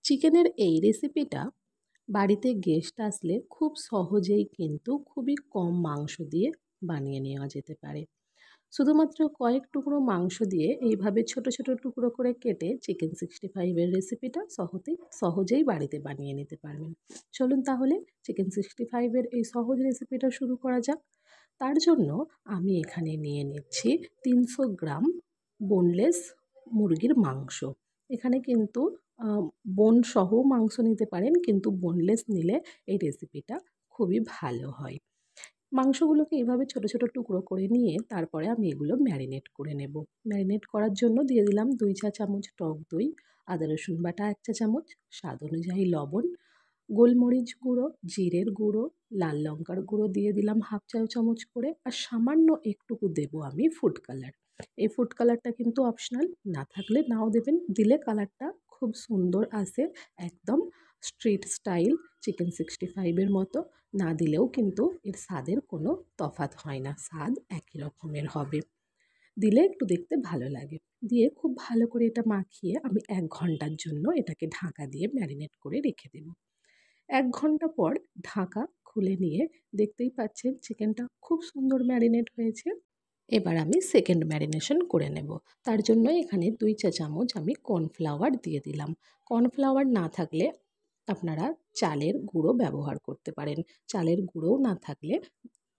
চিকেনের এই রেসিপিটা বাড়িতে গেস্ট আসলে খুব সহজেই কিন্তু খুবই কম মাংস দিয়ে বানিয়ে নেওয়া যেতে পারে। শুধুমাত্র কয়েক টুকরো মাংস দিয়ে এইভাবে ছোট ছোট টুকরো করে কেটে চিকেন 65 এর রেসিপিটা সহজেই বাড়িতে বানিয়ে নিতে পারবেন। চলুন তাহলে চিকেন 65 এর এই সহজ রেসিপিটা শুরু করা যাক। তার জন্য আমি এখানে নিয়ে নিচ্ছি 300 গ্রাম বোনলেস মুরগির মাংস। এখানে কিন্তু বোন সহ মাংস নিতে পারেন, কিন্তু বোনলেস নিলে এই রেসিপিটা খুবই ভালো হয়। মাংসগুলোকে এভাবে ছোট ছোট টুকরো করে নিয়ে তারপরে আমি এগুলো ম্যারিনেট করে নেব। ম্যারিনেট করার জন্য দিয়ে দিলাম 2 চা চামচ টক দই, আদা রসুন বাটা 1 চা চামচ, স্বাদ অনুযায়ী লবণ, গোলমরিচ গুঁড়ো, জিরের গুঁড়ো, লাল লঙ্কার গুঁড়ো দিয়ে দিলাম হাফ চা চামচ করে, আর সামান্য একটুকু দেব আমি ফুড কালার। এই ফুড কালারটা কিন্তু অপশনাল, না থাকলে নাও দেবেন, দিলে কালারটা খুব সুন্দর আসে, একদম স্ট্রিট স্টাইল চিকেন 65 এর মতো। না দিলেও কিন্তু এর স্বাদের কোনো তফাৎ হয় না, স্বাদ একই রকমের হবে, দিলে একটু দেখতে ভালো লাগে। দিয়ে খুব ভালো করে এটা মাখিয়ে আমি 1 ঘন্টার জন্য এটাকে ঢাকা দিয়ে ম্যারিনেট করে রেখে দেব। 1 ঘন্টা পর ঢাকা খুলে নিয়ে দেখতেই পাচ্ছেন চিকেনটা খুব সুন্দর ম্যারিনেট হয়েছে। এবার আমি সেকেন্ড ম্যারিনেশন করে নেব। তার জন্য এখানে 2 চা চামচ আমি কর্নফ্লাওয়ার দিয়ে দিলাম। কর্নফ্লাওয়ার না থাকলে আপনারা চালের গুঁড়ো ব্যবহার করতে পারেন। চালের গুঁড়োও না থাকলে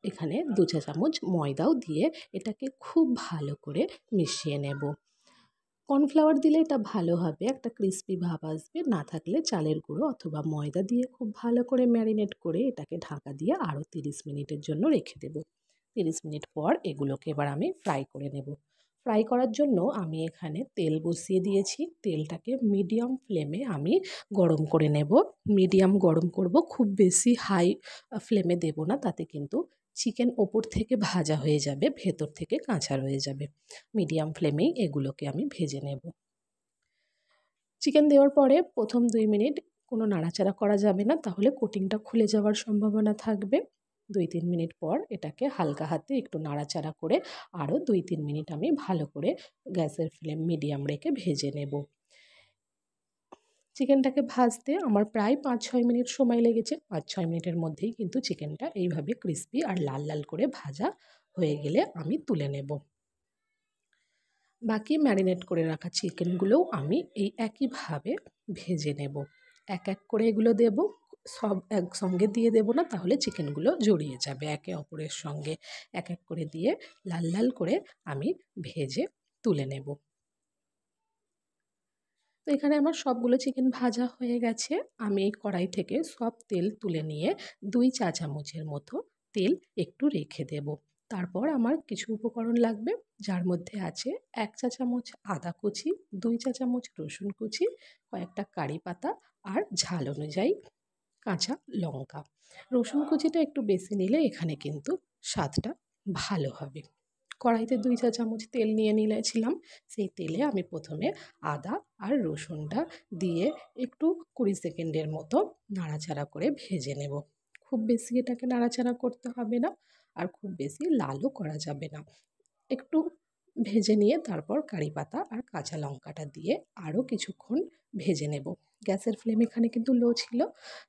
এখানে 2 চা চামচ ময়দাও দিয়ে এটাকে খুব ভালো করে মিশিয়ে নেব। কর্নফ্লাওয়ার দিলে এটা ভালো হবে, একটা ক্রিস্পি ভাব আসবে। না থাকলে চালের গুঁড়ো অথবা ময়দা দিয়ে খুব ভালো করে ম্যারিনেট করে এটাকে ঢাকা দিয়ে আরও 30 মিনিটের জন্য রেখে দেব। 30 মিনিট পর এগুলোকে এবার আমি ফ্রাই করে নেব। ফ্রাই করার জন্য আমি এখানে তেল বসিয়ে দিয়েছি। তেলটাকে মিডিয়াম ফ্লেমে আমি গরম করে নেব। মিডিয়াম গরম করব, খুব বেশি হাই ফ্লেমে দেব না, তাতে কিন্তু চিকেন ওপর থেকে ভাজা হয়ে যাবে, ভেতর থেকে কাঁচা রয়ে যাবে। মিডিয়াম ফ্লেমেই এগুলোকে আমি ভেজে নেব। চিকেন দেওয়ার পরে প্রথম 2 মিনিট কোনো নাড়াচাড়া করা যাবে না, তাহলে কোটিংটা খুলে যাওয়ার সম্ভাবনা থাকবে। 2-3 মিনিট পর এটাকে হালকা হাতে একটু নাড়াচাড়া করে আরও 2-3 মিনিট আমি ভালো করে গ্যাসের ফ্লেম মিডিয়াম রেখে ভেজে নেব। চিকেনটাকে ভাজতে আমার প্রায় 5-6 মিনিট সময় লেগেছে। 5-6 মিনিটের মধ্যেই কিন্তু চিকেনটা এইভাবে ক্রিস্পি আর লাল লাল করে ভাজা হয়ে গেলে আমি তুলে নেব। বাকি ম্যারিনেট করে রাখা চিকেনগুলোও আমি এই একইভাবে ভেজে নেব। এক এক করে এগুলো দেব, সব একসঙ্গে দিয়ে দেব না, তাহলে চিকেনগুলো জড়িয়ে যাবে একে অপরের সঙ্গে। এক এক করে দিয়ে লাল লাল করে আমি ভেজে তুলে নেব। তো এখানে আমার সবগুলো চিকেন ভাজা হয়ে গেছে। আমি এই কড়াই থেকে সব তেল তুলে নিয়ে 2 চা চামচের মতো তেল একটু রেখে দেব। তারপর আমার কিছু উপকরণ লাগবে, যার মধ্যে আছে 1 চা চামচ আদা কুচি, 2 চা চামচ রসুন কুচি, কয়েকটা কারি পাতা আর ঝাল অনুযায়ী কাঁচা লঙ্কা। রসুন কুচিটা একটু বেশি নিলে এখানে কিন্তু স্বাদটা ভালো হবে। কড়াইতে 2 চা চামচ তেল নিয়ে নিয়েছিলাম। সেই তেলে আমি প্রথমে আদা আর রসুনটা দিয়ে একটু 20 সেকেন্ডের মতো নাড়াচাড়া করে ভেজে নেব। খুব বেশি এটাকে নাড়াচাড়া করতে হবে না, আর খুব বেশি লালও করা যাবে না। একটু ভেজে নিয়ে তারপর কারি পাতা আর কাঁচা লঙ্কাটা দিয়ে আরও কিছুক্ষণ ভেজে নেব। গ্যাসের ফ্লেম এখানে কিন্তু লো ছিল।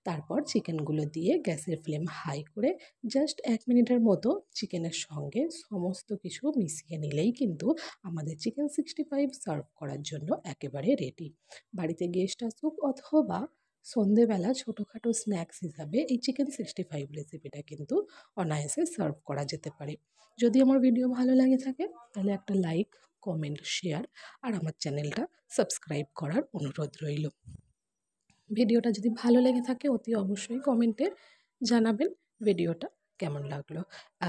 তারপর চিকেনগুলো দিয়ে গ্যাসের ফ্লেম হাই করে জাস্ট 1 মিনিটের মতো চিকেনের সঙ্গে সমস্ত কিছু মিশিয়ে নিলেই কিন্তু আমাদের চিকেন 65 সার্ভ করার জন্য একেবারে রেডি। বাড়িতে গেস্ট আসুক অথবা সন্ধেবেলা ছোটোখাটো স্ন্যাক্স হিসাবে এই চিকেন 65 রেসিপিটা কিন্তু অনায়াসে সার্ভ করা যেতে পারে। যদি আমার ভিডিও ভালো লাগে থাকে তাহলে একটা লাইক, কমেন্ট, শেয়ার আর আমার চ্যানেলটা সাবস্ক্রাইব করার অনুরোধ রইল। ভিডিওটা যদি ভালো লেগে থাকে অতি অবশ্যই কমেন্টে জানাবেন ভিডিওটা কেমন লাগলো।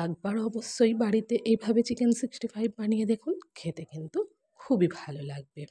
একবার অবশ্যই বাড়িতে এইভাবে চিকেন 65 বানিয়ে দেখুন, খেতে কিন্তু খুবই ভালো লাগবে।